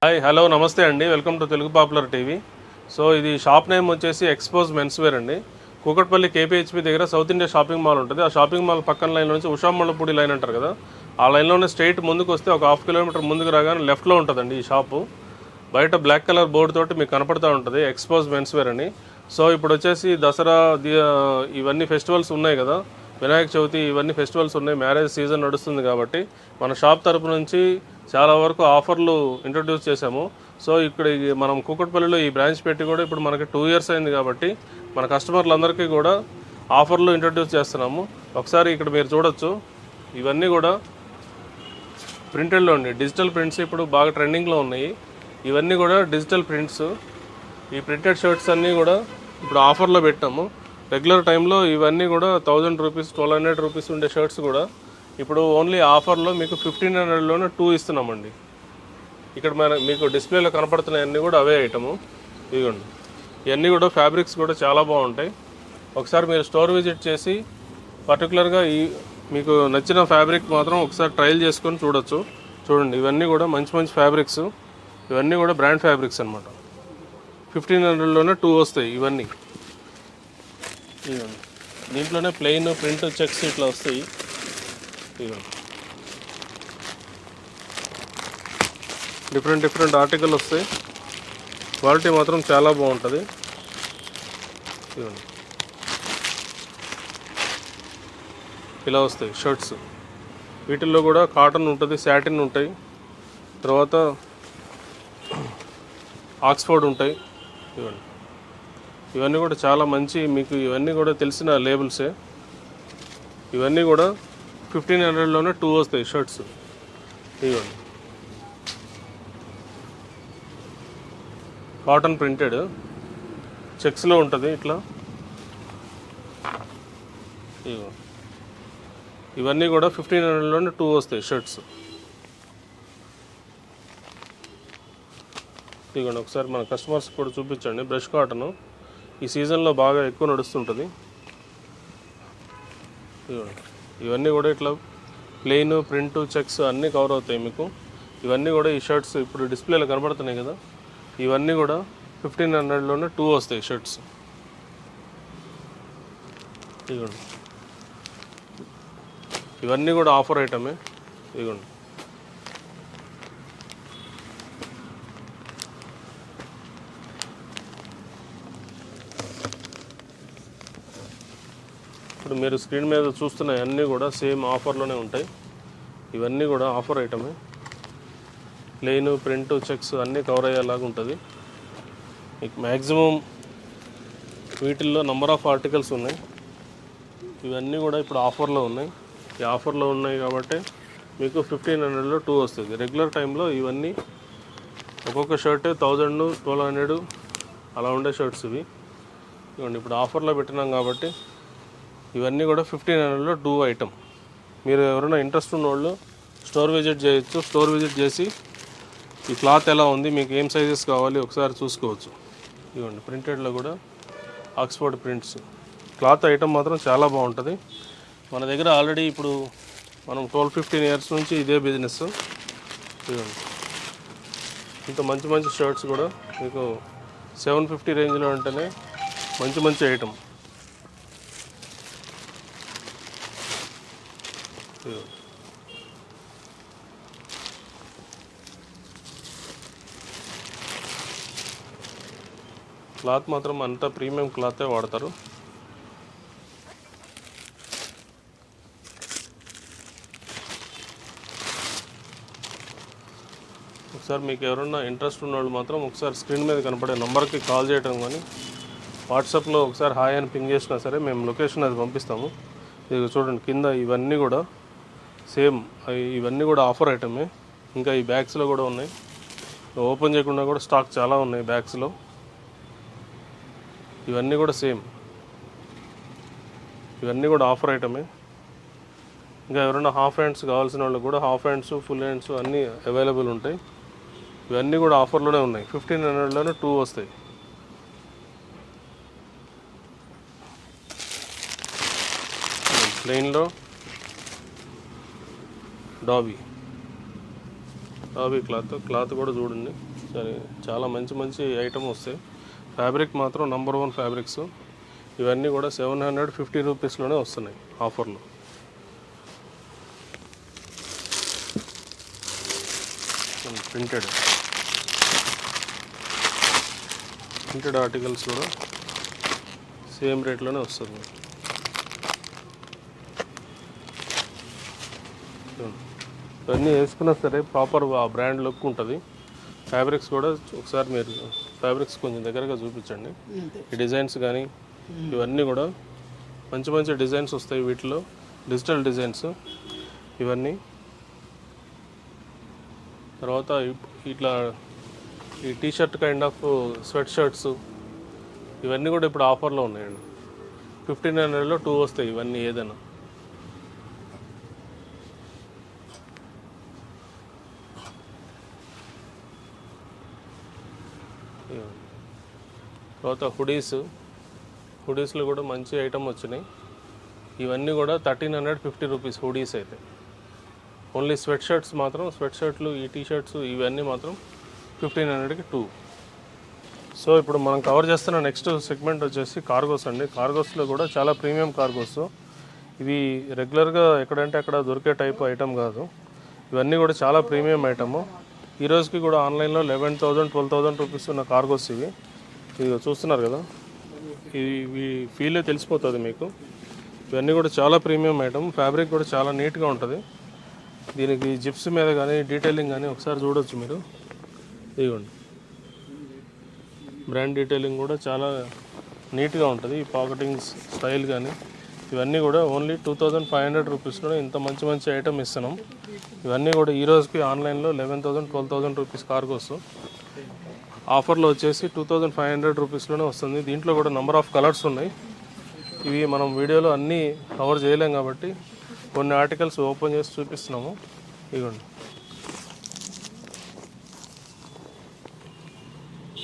Hi hello నమస్తే అండి, welcome to Telugu popular TV. So ఇది షాప్ నేమ్ వచ్చేసి ఎక్స్పోజ్ మెన్స్ వేర్ అండి. కూకట్పల్లి కేపీహెచ్పీ దగ్గర సౌత్ ఇండియా షాపింగ్ మాల్ ఉంటుంది. ఆ షాపింగ్ మాల్ పక్కన లైన్ నుంచి ఉషామల్లపూడి లైన్ అంటారు కదా, ఆ లైన్లోనే స్ట్రైట్ ముందుకు వస్తే ఒక హాఫ్ కిలోమీటర్ ముందుకు రాగానే లెఫ్ట్లో ఉంటుందండి ఈ షాపు. బయట బ్లాక్ కలర్ బోర్డు తోటి మీకు కనపడుతూ ఉంటుంది ఎక్స్పోజ్ మెన్స్ వేర్ అని. సో ఇప్పుడు వచ్చేసి దసరా ఇవన్నీ ఫెస్టివల్స్ ఉన్నాయి కదా, వినాయక చవితి ఇవన్నీ ఫెస్టివల్స్ ఉన్నాయి, మ్యారేజ్ సీజన్ నడుస్తుంది కాబట్టి మన షాప్ తరపు నుంచి చాలా వరకు ఆఫర్లు ఇంట్రొడ్యూస్ చేశాము. సో ఇక్కడ మనం కూకట్పల్లిలో ఈ బ్రాంచ్ పెట్టి కూడా ఇప్పుడు మనకి 2 years అయింది కాబట్టి మన కస్టమర్లందరికీ కూడా ఆఫర్లు ఇంట్రొడ్యూస్ చేస్తున్నాము. ఒకసారి ఇక్కడ మీరు చూడొచ్చు, ఇవన్నీ కూడా ప్రింటెడ్లో అండి, డిజిటల్ ప్రింట్స్ ఇప్పుడు బాగా ట్రెండింగ్లో ఉన్నాయి. ఇవన్నీ కూడా డిజిటల్ ప్రింట్స్. ఈ ప్రింటెడ్ షర్ట్స్ అన్నీ కూడా ఇప్పుడు ఆఫర్లో పెట్టాము. రెగ్యులర్ టైంలో ఇవన్నీ కూడా 1000 రూపీస్ 1200 రూపీస్ ఉండే షర్ట్స్ కూడా ఇప్పుడు ఓన్లీ ఆఫర్లో మీకు 1500లోనే 2 ఇస్తున్నామండి. ఇక్కడ మీకు డిస్ప్లేలో కనపడుతున్నాయన్నీ కూడా అవే ఐటము. ఇదిగోండి, ఇవన్నీ కూడా ఫ్యాబ్రిక్స్ కూడా చాలా బాగుంటాయి. ఒకసారి మీరు స్టోర్ విజిట్ చేసి పర్టికులర్గా మీకు నచ్చిన ఫ్యాబ్రిక్ మాత్రం ఒకసారి ట్రయల్ చేసుకొని చూడొచ్చు. చూడండి, ఇవన్నీ కూడా మంచి మంచి ఫ్యాబ్రిక్స్, ఇవన్నీ కూడా బ్రాండ్ ఫ్యాబ్రిక్స్ అనమాట. 1500లోనే 2 వస్తాయి ఇవన్నీ. ఇదిగోండి, దీంట్లోనే ప్లెయిన్ ప్రింట్ చెక్స్ ఇట్లా వస్తాయి. ఇదిగోండి, డిఫరెంట్ ఆర్టికల్ వస్తాయి. క్వాలిటీ మాత్రం చాలా బాగుంటుంది. ఇదిగోండి, ఇలా వస్తాయి షర్ట్స్. వీటిల్లో కూడా కాటన్ ఉంటుంది, శాటిన్ ఉంటాయి, తర్వాత ఆక్స్ఫర్డ్ ఉంటాయి. ఇవన్నీ ఇవన్నీ కూడా చాలా మంచి, మీకు ఇవన్నీ కూడా తెలిసిన లేబుల్సే. ఇవన్నీ కూడా 1500లోనే 2 వస్తాయి షర్ట్స్. ఇవ్వండి, కాటన్ ప్రింటెడ్ చెక్స్లో ఉంటుంది ఇట్లా. ఇవన్నీ కూడా 1500లోనే 2 వస్తాయి షర్ట్స్. ఇదిగోండి, ఒకసారి మన కస్టమర్స్ కూడా చూపించండి. బ్రష్ కాటను ఈ సీజన్లో బాగా ఎక్కువ నడుస్తుంటుంది. ఇవన్నీ కూడా ఇట్లా ప్లెయిన్ ప్రింట్ చెక్స్ అన్నీ కవర్ అవుతాయి మీకు. ఇవన్నీ కూడా ఈ షర్ట్స్ ఇప్పుడు డిస్ప్లేలో కనబడుతున్నాయి కదా, ఇవన్నీ కూడా 1500లోనే 2 వస్తాయి షర్ట్స్. ఇదిగోండి, ఇవన్నీ కూడా ఆఫర్ ఐటమే. ఇదిగోండి, ఇప్పుడు మీరు స్క్రీన్ మీద చూస్తున్న అన్నీ కూడా సేమ్ ఆఫర్లోనే ఉంటాయి. ఇవన్నీ కూడా ఆఫర్ ఐటమే. ప్లెయిన్ ప్రింట్ చెక్స్ అన్నీ కవర్ అయ్యేలాగా ఉంటుంది. మీకు మ్యాక్సిమం వీటిల్లో నెంబర్ ఆఫ్ ఆర్టికల్స్ ఉన్నాయి. ఇవన్నీ కూడా ఇప్పుడు ఆఫర్లో ఉన్నాయి. ఈ ఆఫర్లో ఉన్నాయి కాబట్టి మీకు 1500లో 2 వస్తుంది. రెగ్యులర్ టైంలో ఇవన్నీ ఒక్కొక్క షర్ట్ 1000 1200 అలా ఉండే షర్ట్స్ ఇవి. ఇవ్వండి, ఇప్పుడు ఆఫర్లో పెట్టినాం కాబట్టి ఇవన్నీ కూడా 1500లో 2 ఐటమ్. మీరు ఎవరైనా ఇంట్రెస్ట్ ఉన్న వాళ్ళు స్టోర్ విజిట్ చేయొచ్చు. స్టోర్ విజిట్ చేసి ఈ క్లాత్ ఎలా ఉంది, మీకు ఏం సైజెస్ కావాలి ఒకసారి చూసుకోవచ్చు. ఇవ్వండి, ప్రింటెడ్లో కూడా ఆక్స్ఫర్డ్ ప్రింట్స్. క్లాత్ ఐటమ్ మాత్రం చాలా బాగుంటుంది. మన దగ్గర ఆల్రెడీ ఇప్పుడు మనం 12-15 years నుంచి ఇదే బిజినెస్. ఇవ్వండి, ఇంత మంచి మంచి షర్ట్స్ కూడా మీకు 750 రేంజ్లో ఉంటేనే మంచి ఐటమ్. క్లాత్ మాత్రం అంతా ప్రీమియం క్లాతే వాడతారు. ఒకసారి మీకు ఎవరన్నా ఇంట్రెస్ట్ ఉన్న వాళ్ళు మాత్రం ఒకసారి స్క్రీన్ మీద కనపడే నెంబర్కి కాల్ చేయడం కానీ వాట్సాప్లో ఒకసారి హాయ్ అని పింగ్ చేసినా సరే మేము లొకేషన్ అది పంపిస్తాము. ఇది చూడండి, కింద ఇవన్నీ కూడా సేమ్, ఇవన్నీ కూడా ఆఫర్ ఐటమే. ఇంకా ఈ బ్యాగ్స్లో కూడా ఉన్నాయి, ఓపెన్ చేయకుండా కూడా స్టాక్ చాలా ఉన్నాయి బ్యాగ్స్లో. ఇవన్నీ కూడా సేమ్, ఇవన్నీ కూడా ఆఫర్ ఐటమే. ఇంకా ఎవరైనా హాఫ్ హ్యాండ్స్ కావాల్సిన వాళ్ళకి కూడా హాఫ్ హ్యాండ్స్ ఫుల్ హ్యాండ్స్ అన్నీ అవైలబుల్ ఉంటాయి. ఇవన్నీ కూడా ఆఫర్లోనే ఉన్నాయి. 1500లోనే 2 వస్తాయి. ప్లెయిన్లో డాబీ క్లాత్ కూడా చూడండి. సరే, చాలా మంచి మంచి ఐటమ్ వస్తాయి. ఫ్యాబ్రిక్ మాత్రం నంబర్ 1 ఫ్యాబ్రిక్స్. ఇవన్నీ కూడా 750 రూపీస్లోనే వస్తున్నాయి ఆఫర్లో. ప్రింటెడ్ ఆర్టికల్స్ కూడా సేమ్ రేట్లోనే వస్తుంది. ఇవన్నీ వేసుకున్నా సరే ప్రాపర్ ఆ బ్రాండ్ లుక్ ఉంటుంది. ఫ్యాబ్రిక్స్ కూడా ఒకసారి మీరు ఫ్యాబ్రిక్స్ కొంచెం దగ్గరగా చూపించండి. ఈ డిజైన్స్ కానీ ఇవన్నీ కూడా మంచి మంచి డిజైన్స్ వస్తాయి వీటిలో, డిజిటల్ డిజైన్స్ ఇవన్నీ. తర్వాత ఇట్లా ఈ T shirt kind of sweatshirts ఇవన్నీ కూడా ఇప్పుడు ఆఫర్లో ఉన్నాయండి. 1500లో 2 వస్తాయి ఇవన్నీ ఏదైనా. తర్వాత హుడీస్లో కూడా మంచి ఐటమ్ వచ్చినాయి. ఇవన్నీ కూడా 1350 రూపీస్ హుడీస్ అయితే. ఓన్లీ స్వెట్ షర్ట్స్ మాత్రం, స్వెట్ షర్ట్లు ఈ టీషర్ట్స్ ఇవన్నీ మాత్రం 1500కి 2. సో ఇప్పుడు మనం కవర్ చేస్తున్న నెక్స్ట్ సెగ్మెంట్ వచ్చేసి కార్గోస్ అండి. కార్గోస్లో కూడా చాలా ప్రీమియం కార్గోస్. ఇవి రెగ్యులర్గా ఎక్కడంటే అక్కడ దొరికే టైప్ ఐటమ్ కాదు. ఇవన్నీ కూడా చాలా ప్రీమియం ఐటము. ఈ రోజుకి కూడా ఆన్లైన్లో 11,000 12,000 రూపీస్ ఉన్న కార్గోస్ ఇవి చూస్తున్నారు కదా. ఇవి ఫీలే తెలిసిపోతుంది మీకు. ఇవన్నీ కూడా చాలా ప్రీమియం ఐటమ్. ఫ్యాబ్రిక్ కూడా చాలా నీట్గా ఉంటుంది. దీనికి జిప్స్ మీద కానీ డీటెయిలింగ్ కానీ ఒకసారి చూడొచ్చు మీరు. ఇదిగోండి, బ్రాండ్ డీటెయిలింగ్ కూడా చాలా నీట్గా ఉంటుంది. ఈ పాకెటింగ్ స్టైల్ కానీ ఇవన్నీ కూడా ఓన్లీ 2500 రూపీస్లోనే ఇంత మంచి మంచి ఐటమ్ ఇస్తున్నాం. ఇవన్నీ కూడా ఈ రోజుకి ఆన్లైన్లో 11,000 12,000 రూపీస్ కార్గోస్. ఆఫర్లో వచ్చేసి 2500 రూపీస్లోనే వస్తుంది. దీంట్లో కూడా నెంబర్ ఆఫ్ కలర్స్ ఉన్నాయి. ఇవి మనం వీడియోలో అన్నీ కవర్ చేయలేం కాబట్టి కొన్ని ఆర్టికల్స్ ఓపెన్ చేసి చూపిస్తున్నాము. ఇదిగోండి,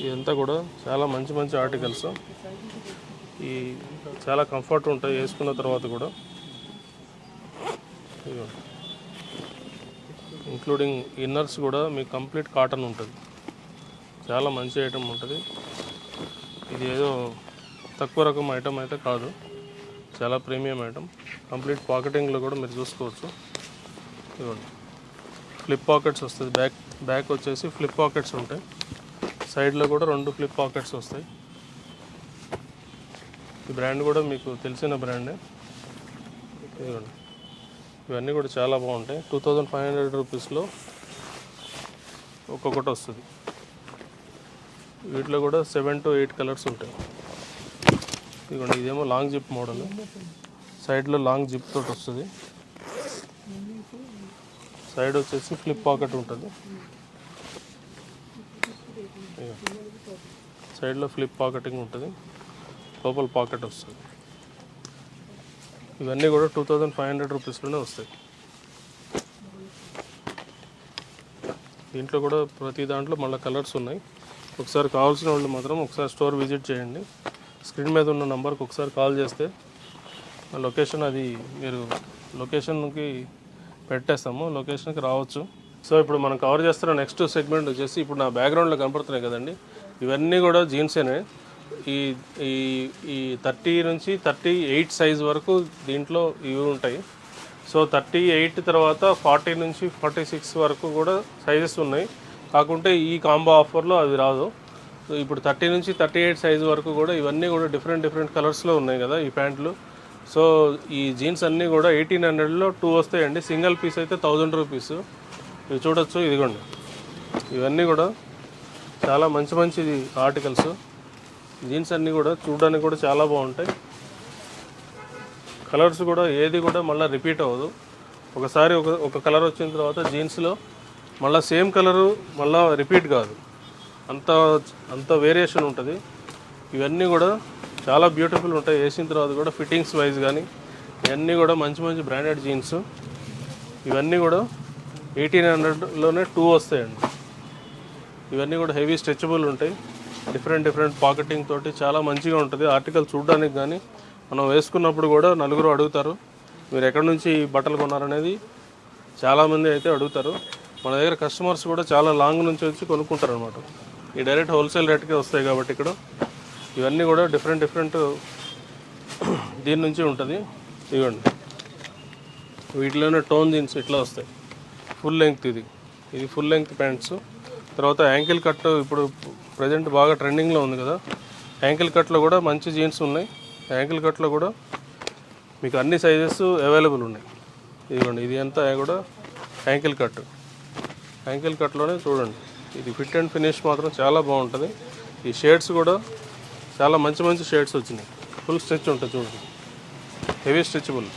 ఇదంతా కూడా చాలా మంచి మంచి ఆర్టికల్స్. ఈ చాలా కంఫర్ట్ ఉంటాయి వేసుకున్న తర్వాత కూడా. ఇంక్లూడింగ్ ఇన్నర్స్ కూడా మీకు కంప్లీట్ కాటన్ ఉంటుంది. చాలా మంచి ఐటమ్ ఉంటుంది. ఇది ఏదో తక్కువ రకం ఐటమ్ అయితే కాదు, చాలా ప్రీమియం ఐటమ్. కంప్లీట్ పాకెటింగ్లో కూడా మీరు చూసుకోవచ్చు. ఇదిగోండి, ఫ్లిప్ పాకెట్స్ వస్తుంది. బ్యాక్ వచ్చేసి ఫ్లిప్ పాకెట్స్ ఉంటాయి. సైడ్లో కూడా 2 ఫ్లిప్ పాకెట్స్ వస్తాయి. ఈ బ్రాండ్ కూడా మీకు తెలిసిన బ్రాండే. ఇదిగోండి, ఇవన్నీ కూడా చాలా బాగుంటాయి. 2500 రూపీస్లో ఒక్కొక్కటి వస్తుంది. వీటిలో కూడా 7 to 8 కలర్స్ ఉంటాయి. ఇదిగోండి, ఇదేమో లాంగ్ జిప్ మోడల్. సైడ్లో లాంగ్ జిప్ తోటి వస్తుంది. సైడ్ వచ్చేసి ఫ్లిప్ పాకెట్ ఉంటుంది. సైడ్లో ఫ్లిప్ పాకెటింగ్ ఉంటుంది, లోపల పాకెట్ వస్తుంది. ఇవన్నీ కూడా 2500 రూపీస్లోనే వస్తాయి. దీంట్లో కూడా ప్రతి దాంట్లో మళ్ళీ కలర్స్ ఉన్నాయి. ఒకసారి కావాల్సిన వాళ్ళు మాత్రం ఒకసారి స్టోర్ విజిట్ చేయండి. స్క్రీన్ మీద ఉన్న నెంబర్కి ఒకసారి కాల్ చేస్తే లొకేషన్ అది మీరు లొకేషన్కి పెట్టేస్తాము, లొకేషన్కి రావచ్చు. సో ఇప్పుడు మనం కవర్ చేస్తున్న నెక్స్ట్ సెగ్మెంట్ వచ్చేసి ఇప్పుడు నా బ్యాక్గ్రౌండ్లో కనపడుతున్నాయి కదండి, ఇవన్నీ కూడా జీన్సేనే. ఈ ఈ 30 నుంచి 38 సైజ్ వరకు దీంట్లో ఇవి ఉంటాయి. సో 38 తర్వాత 40 నుంచి 46 వరకు కూడా సైజెస్ ఉన్నాయి. కాకుంటే ఈ కాంబో ఆఫర్లో అది రాదు. సో ఇప్పుడు 30 నుంచి 38 సైజ్ వరకు కూడా ఇవన్నీ కూడా డిఫరెంట్ కలర్స్లో ఉన్నాయి కదా ఈ ప్యాంట్లు. సో ఈ జీన్స్ అన్నీ కూడా 1800లో 2 వస్తాయండి. సింగిల్ పీస్ అయితే 1000 రూపీస్. ఇవి చూడొచ్చు, ఇదిగోండి, ఇవన్నీ కూడా చాలా మంచి మంచి ఆర్టికల్స్. జీన్స్ అన్నీ కూడా చూడడానికి కూడా చాలా బాగుంటాయి. కలర్స్ కూడా ఏది కూడా మళ్ళీ రిపీట్ అవ్వదు. ఒకసారి ఒక కలర్ వచ్చిన తర్వాత జీన్స్లో మళ్ళీ సేమ్ కలరు మళ్ళీ రిపీట్ కాదు, అంత వేరియేషన్ ఉంటుంది. ఇవన్నీ కూడా చాలా బ్యూటిఫుల్ ఉంటాయి. వేసిన తర్వాత కూడా ఫిట్టింగ్స్ వైజ్ కానీ ఇవన్నీ కూడా మంచి మంచి బ్రాండెడ్ జీన్స్. ఇవన్నీ కూడా 1800లోనే 2 వస్తాయండి. ఇవన్నీ కూడా హెవీ స్ట్రెచబుల్ ఉంటాయి. డిఫరెంట్ పాకెటింగ్ తోటి చాలా మంచిగా ఉంటుంది. ఆర్టికల్ చూడడానికి కానీ మనం వేసుకున్నప్పుడు కూడా నలుగురు అడుగుతారు మీరు ఎక్కడి నుంచి బట్టలు కొన్నారనేది చాలామంది అయితే అడుగుతారు. మన దగ్గర కస్టమర్స్ కూడా చాలా లాంగ్ నుంచి వచ్చి కొనుక్కుంటారు అనమాట. ఈ డైరెక్ట్ హోల్సేల్ రేట్కే వస్తాయి కాబట్టి ఇక్కడ ఇవన్నీ కూడా డిఫరెంట్ దీని నుంచి ఉంటుంది. ఇవ్వండి, వీటిలోనే టోన్ జీన్స్ ఇట్లా వస్తాయి. ఫుల్ లెంగ్త్ ఇది ఫుల్ లెంగ్త్ ప్యాంట్స్. తర్వాత యాంకిల్ కట్ ఇప్పుడు ప్రజెంట్ బాగా ట్రెండింగ్లో ఉంది కదా. యాంకిల్ కట్లో కూడా మంచి జీన్స్ ఉన్నాయి. యాంకిల్ కట్లో కూడా మీకు అన్ని సైజెస్ అవైలబుల్ ఉన్నాయి. ఇదిగోండి, ఇది అంతా కూడా యాంకిల్ కట్. యాంకిల్ కట్లోనే చూడండి, ఇది ఫిట్ అండ్ ఫినిష్ మాత్రం చాలా బాగుంటుంది. ఈ షేడ్స్ కూడా చాలా మంచి షేడ్స్ వచ్చినాయి. ఫుల్ స్ట్రెచ్ ఉంటుంది చూడండి, హెవీ స్ట్రెచబుల్,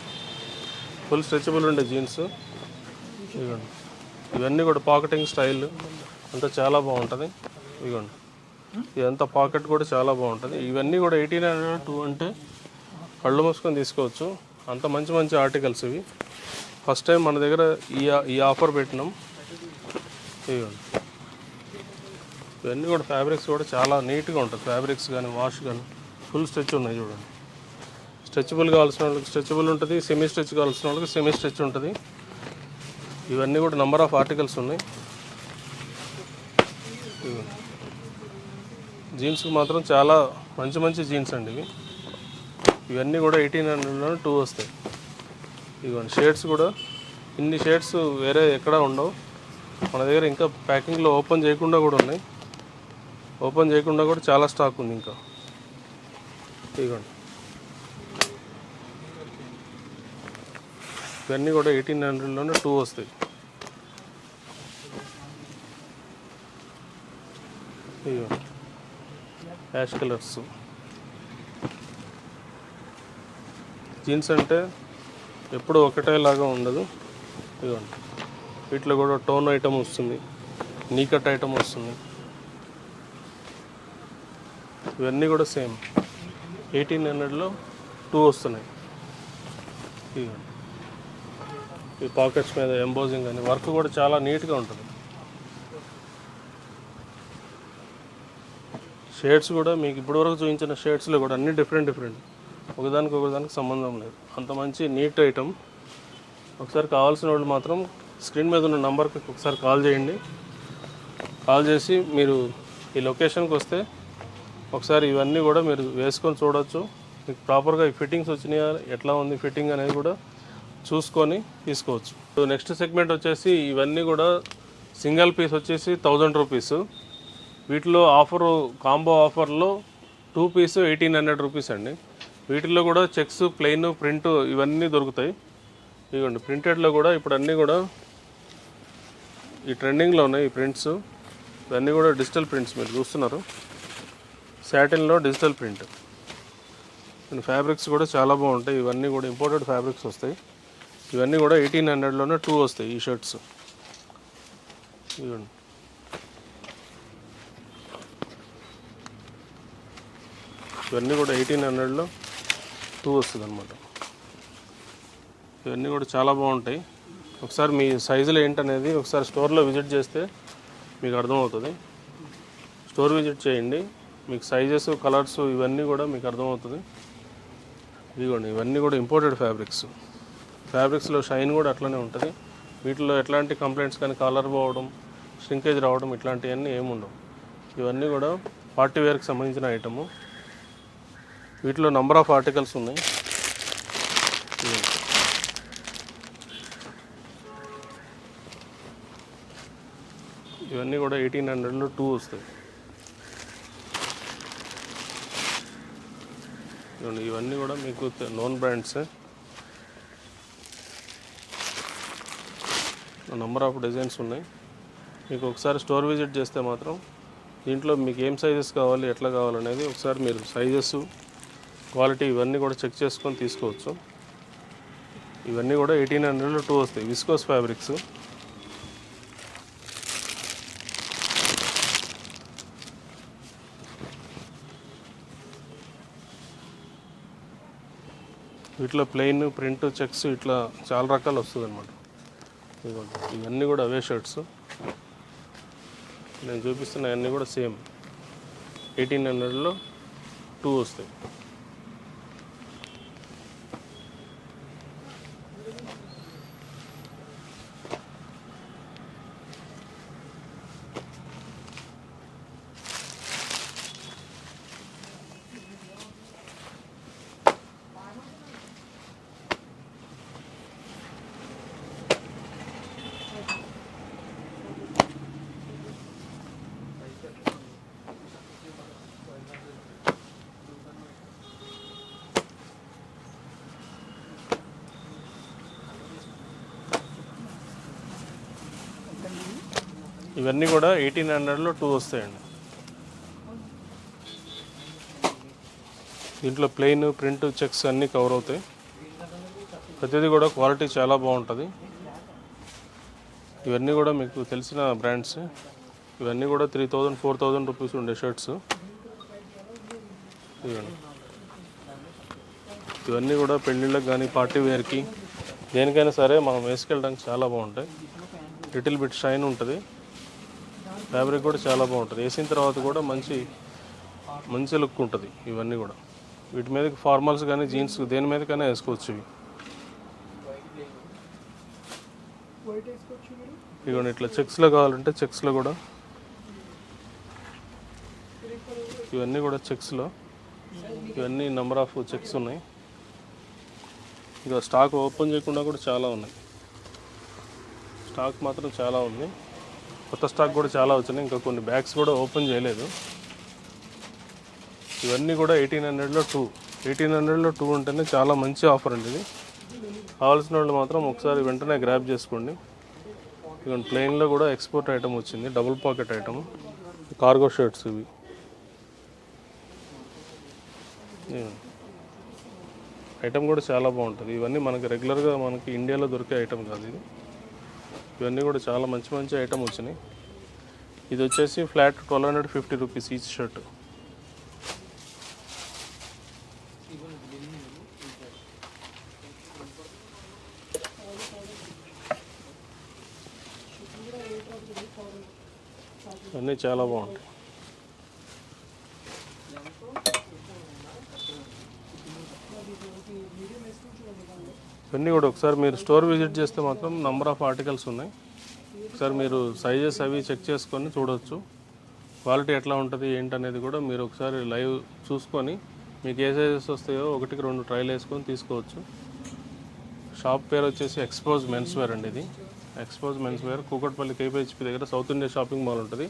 ఫుల్ స్ట్రెచబుల్ ఉండే జీన్స్. ఇదిగోండి, ఇవన్నీ కూడా పాకెటింగ్ స్టైల్ అంతా చాలా బాగుంటుంది. ఇదిగోండి, ఇదంతా పాకెట్ కూడా చాలా బాగుంటుంది. ఇవన్నీ కూడా 1802 అంటే కళ్ళు మూసుకొని తీసుకోవచ్చు. అంత మంచి ఆర్టికల్స్ ఇవి. ఫస్ట్ టైం మన దగ్గర ఈ ఆఫర్ పెట్టినాం. ఇదిగోండి, ఇవన్నీ కూడా ఫ్యాబ్రిక్స్ కూడా చాలా నీట్గా ఉంటుంది. ఫ్యాబ్రిక్స్ కానీ వాష్ కానీ ఫుల్ స్ట్రెచ్ ఉన్నాయి చూడండి. స్ట్రెచబుల్ కావాల్సిన వాళ్ళకి స్ట్రెచబుల్ ఉంటుంది, సెమీ స్ట్రెచ్ కావాల్సిన వాళ్ళకి సెమీ స్ట్రెచ్ ఉంటుంది. ఇవన్నీ కూడా నెంబర్ ఆఫ్ ఆర్టికల్స్ ఉన్నాయి. జీన్స్కి మాత్రం చాలా మంచి జీన్స్ అండి ఇవి. ఇవన్నీ కూడా 1800లో 2 వస్తాయి. ఇవన్నీ షేడ్స్ కూడా ఇన్ని షేడ్స్ వేరే ఎక్కడా ఉండవు మన దగ్గర. ఇంకా ప్యాకింగ్లో ఓపెన్ చేయకుండా కూడా ఉన్నాయి. ఓపెన్ చేయకుండా కూడా చాలా స్టాక్ ఉంది ఇంకా. ఇదిగోండి, ఇవన్నీ కూడా 1800లోనే 2 వస్తాయి. ఇదిగోండి, యాష్ కలర్స్. జీన్స్ అంటే ఎప్పుడు ఒకటేలాగా ఉండదు. ఇదిగోండి, వీటిలో కూడా టోన్ ఐటమ్ వస్తుంది, నీ కట్ ఐటమ్ వస్తుంది. ఇవన్నీ కూడా సేమ్ 1800లో 2 వస్తున్నాయి. ఇదిగోండి, ఈ పాకెట్స్ మీద ఎంబోజింగ్ అని వర్క్ కూడా చాలా నీట్గా ఉంటుంది. షేడ్స్ కూడా మీకు ఇప్పటివరకు చూపించిన షేడ్స్లో కూడా అన్ని డిఫరెంట్ ఒకదానికి సంబంధం లేదు. అంత మంచి నీట్ ఐటమ్. ఒకసారి కావాల్సిన వాళ్ళు మాత్రం స్క్రీన్ మీద ఉన్న నంబర్కి ఒకసారి కాల్ చేయండి. కాల్ చేసి మీరు ఈ లొకేషన్కి వస్తే ఒకసారి ఇవన్నీ కూడా మీరు వేసుకొని చూడవచ్చు. మీకు ప్రాపర్గా ఈ ఫిట్టింగ్స్ వచ్చినాయా, ఎట్లా ఉంది ఫిట్టింగ్ అనేది కూడా చూసుకొని తీసుకోవచ్చు. నెక్స్ట్ సెగ్మెంట్ వచ్చేసి ఇవన్నీ కూడా సింగిల్ పీస్ వచ్చేసి 1000 రూపీస్. వీటిలో ఆఫరు కాంబో ఆఫర్లో 2 పీస్ 1800 రూపీస్ అండి. వీటిల్లో కూడా చెక్స్, ప్లెయిన్, ప్రింట్ ఇవన్నీ దొరుకుతాయి. ఇదిగోండి, ప్రింటెడ్లో కూడా ఇప్పుడు అన్నీ కూడా ఈ ట్రెండింగ్లో ఉన్నాయి. ఈ ప్రింట్స్ ఇవన్నీ కూడా డిజిటల్ ప్రింట్స్ మీరు చూస్తున్నారు. శాటిన్లో డిజిటల్ ప్రింట్. ఫ్యాబ్రిక్స్ కూడా చాలా బాగుంటాయి. ఇవన్నీ కూడా ఇంపోర్టెడ్ ఫ్యాబ్రిక్స్ వస్తాయి. ఇవన్నీ కూడా 1800లోనే 2 వస్తాయి ఈ షర్ట్స్. ఇదిగోండి, ఇవన్నీ కూడా 1800లో 2 వస్తుంది అనమాట. ఇవన్నీ కూడా చాలా బాగుంటాయి. ఒకసారి మీ సైజులు ఏంటనేది ఒకసారి స్టోర్లో విజిట్ చేస్తే మీకు అర్థమవుతుంది. స్టోర్ విజిట్ చేయండి, మీకు సైజెస్, కలర్స్ ఇవన్నీ కూడా మీకు అర్థమవుతుంది. ఇదిగోండి, ఇవన్నీ కూడా ఇంపోర్టెడ్ ఫ్యాబ్రిక్స్లో షైన్ కూడా అట్లనే ఉంటుంది. వీటిలో ఎట్లాంటి కంప్లైంట్స్ కానీ కలర్ పోవడం, ష్రింకేజ్ రావడం ఇట్లాంటివన్నీ ఏముండవు. ఇవన్నీ కూడా పార్టీ వేర్కి సంబంధించిన ఐటము. వీటిలో నంబర్ ఆఫ్ ఆర్టికల్స్ ఉన్నాయి. ఇవన్నీ కూడా 1800లో 2 వస్తాయి. ఇవన్నీ కూడా మీకు known brands. Number of designs ఉన్నాయి. మీకు ఒకసారి స్టోర్ విజిట్ చేస్తే మాత్రం దీంట్లో మీకు ఏం సైజెస్ కావాలి, ఎట్లా కావాలనేది ఒకసారి మీరు సైజెస్, క్వాలిటీ ఇవన్నీ కూడా చెక్ చేసుకొని తీసుకోవచ్చు. ఇవన్నీ కూడా 1800లో 2 వస్తాయి. Viscose fabrics. వీటిలో ప్లెయిన్, ప్రింట్, చెక్స్ ఇట్లా చాలా రకాలు వస్తుంది అనమాట. ఇవన్నీ కూడా అవే షర్ట్స్. నేను చూపిస్తున్న అన్నీ కూడా సేమ్ 1800లో 2 వస్తాయి. ఇవన్నీ కూడా 1800లో 2 వస్తాయండి. దీంట్లో ప్లెయిన్, ప్రింట్, చెక్స్ అన్నీ కవర్ అవుతాయి. ప్రతిదీ కూడా క్వాలిటీ చాలా బాగుంటుంది. ఇవన్నీ కూడా మీకు తెలిసిన బ్రాండ్స్. ఇవన్నీ కూడా 3000, 4000 రూపీస్ ఉండే షర్ట్స్. ఇవన్నీ కూడా పెళ్ళిళ్ళకి కానీ పార్టీ వేర్కి దేనికైనా సరే మనం వేసుకెళ్ళడానికి చాలా బాగుంటాయి. లిటిల్ బిట్ షైన్ ఉంటుంది. ఫ్యాబ్రిక్ కూడా చాలా బాగుంటుంది. వేసిన తర్వాత కూడా మంచి లుక్ ఉంటుంది. ఇవన్నీ కూడా వీటి మీదకి ఫార్మల్స్ కానీ జీన్స్ దేని మీదకైనా వేసుకోవచ్చు. ఇవన్నీ ఇట్లా చెక్స్లో కావాలంటే చెక్స్లో కూడా, ఇవన్నీ కూడా చెక్స్లో, ఇవన్నీ నెంబర్ ఆఫ్ చెక్స్ ఉన్నాయి. ఇక స్టాక్ ఓపెన్ చేయకుండా కూడా చాలా ఉన్నాయి. స్టాక్ మాత్రం చాలా ఉంది. కొత్త స్టాక్ కూడా చాలా వచ్చినాయి. ఇంకా కొన్ని బ్యాగ్స్ కూడా ఓపెన్ చేయలేదు. ఇవన్నీ కూడా 1800లో 2. 1800లో 2 ఉంటేనే చాలా మంచి ఆఫర్ అండి ఇది. కావాల్సిన వాళ్ళు మాత్రం ఒకసారి వెంటనే గ్రాబ్ చేసుకోండి. ఇక ప్లెయిన్లో కూడా ఎక్స్పోర్ట్ ఐటమ్ వచ్చింది, double pocket item, cargo shirts. ఇవి ఐటమ్ కూడా చాలా బాగుంటుంది. ఇవన్నీ మనకి రెగ్యులర్గా మనకి ఇండియాలో దొరికే ఐటమ్ కాదు ఇది. ఇవన్నీ కూడా చాలా మంచి ఐటమ్ వచ్చినాయి. ఇది వచ్చేసి ఫ్లాట్ 1250 రూపీస్ ఈచ్ షర్ట్. అన్నీ చాలా బాగుంటాయి. ఇవన్నీ కూడా ఒకసారి మీరు స్టోర్ విజిట్ చేస్తే మాత్రం నెంబర్ ఆఫ్ ఆర్టికల్స్ ఉన్నాయి. ఒకసారి మీరు సైజెస్ అవి చెక్ చేసుకొని చూడవచ్చు. క్వాలిటీ ఎట్లా ఉంటుంది ఏంటనేది కూడా మీరు ఒకసారి లైవ్ చూసుకొని మీకు ఏ సైజెస్ వస్తాయో 1-2 ట్రైల్ వేసుకొని తీసుకోవచ్చు. షాప్ పేరు వచ్చేసి ఎక్స్పోజ్ మెన్స్ వేర్ అండి. ఇది expose men's wear Kukatpally KPHP దగ్గర సౌత్ ఇండియా షాపింగ్ మాల్ ఉంటుంది.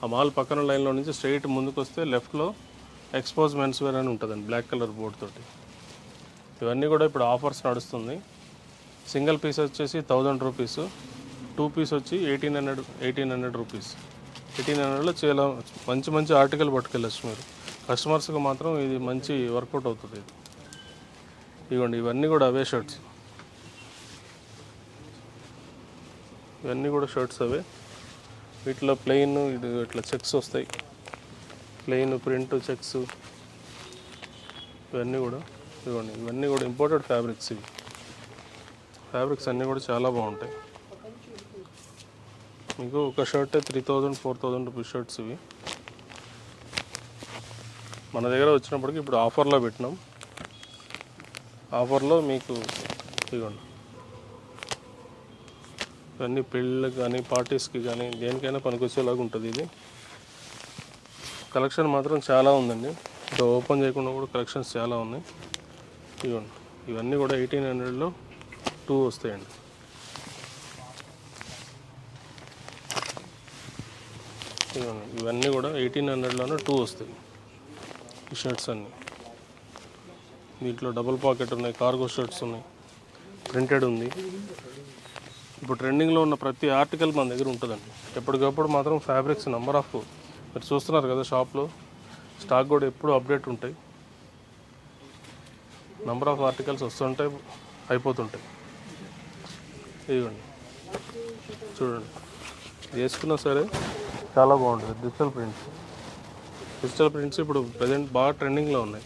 ఆ మాల్ పక్కన లైన్లో నుంచి స్ట్రైట్ ముందుకు వస్తే లెఫ్ట్లో ఎక్స్పోజ్ మెన్స్ వేర్ అని ఉంటుందండి, బ్లాక్ కలర్ బోర్డ్ తోటి. ఇవన్నీ కూడా ఇప్పుడు ఆఫర్స్ నడుస్తుంది. సింగిల్ పీస్ వచ్చేసి 1000 రూపీస్, 2 పీస్ వచ్చి 1800 రూపీస్. 1800లో చాలా మంచి ఆర్టికల్ పట్టుకెళ్ళచ్చు మీరు. కస్టమర్స్కి మాత్రం ఇది మంచి వర్కౌట్ అవుతుంది. ఇదిగోండి, ఇవన్నీ కూడా అవే షర్ట్స్. ఇవన్నీ కూడా షర్ట్స్ అవే. వీటిలో ప్లెయిన్, ఇది ఇట్లా చెక్స్ వస్తాయి. ప్లెయిన్, ప్రింట్, చెక్స్ ఇవన్నీ కూడా. ఇవ్వండి, ఇవన్నీ కూడా ఇంపోర్టెడ్ ఫ్యాబ్రిక్స్. ఇవి ఫ్యాబ్రిక్స్ అన్నీ కూడా చాలా బాగుంటాయి. మీకు ఒక షర్ట్ 3000, 4000 రూపీస్ షర్ట్స్ ఇవి. మన దగ్గర వచ్చినప్పటికి ఇప్పుడు ఆఫర్లో పెట్టినాం. ఆఫర్లో మీకు ఇవ్వండి, ఇవన్నీ పెళ్ళిళ్ళకి కానీ పార్టీస్కి కానీ దేనికైనా పనికొచ్చేలాగా ఉంటుంది. ఇది కలెక్షన్ మాత్రం చాలా ఉందండి. ఇంకా ఓపెన్ చేయకుండా కూడా కలెక్షన్స్ చాలా ఉన్నాయి. ఇవ్వండి, ఇవన్నీ కూడా 1800లో 2 వస్తాయండి. ఇవ్వండి, ఇవన్నీ కూడా 1800లోనే 2 వస్తాయి ఈ షర్ట్స్ అన్నీ. దీంట్లో డబుల్ పాకెట్ ఉన్నాయి, కార్గో షర్ట్స్ ఉన్నాయి, ప్రింటెడ్ ఉంది. ఇప్పుడు ట్రెండింగ్లో ఉన్న ప్రతి ఆర్టికల్ మన దగ్గర ఉంటుందండి. ఎప్పటికప్పుడు మాత్రం ఫ్యాబ్రిక్స్ నెంబర్ ఆఫ్ మీరు చూస్తున్నారు కదా షాప్లో, స్టాక్ కూడా ఎప్పుడు అప్డేట్ ఉంటాయి. నెంబర్ ఆఫ్ ఆర్టికల్స్ వస్తుంటాయి, అయిపోతుంటాయి. ఇదిగోండి, చూడండి, వేసుకున్నా సరే చాలా బాగుంటుంది. డిజిటల్ ప్రింట్స్ ఇప్పుడు ప్రజెంట్ బాగా ట్రెండింగ్లో ఉన్నాయి.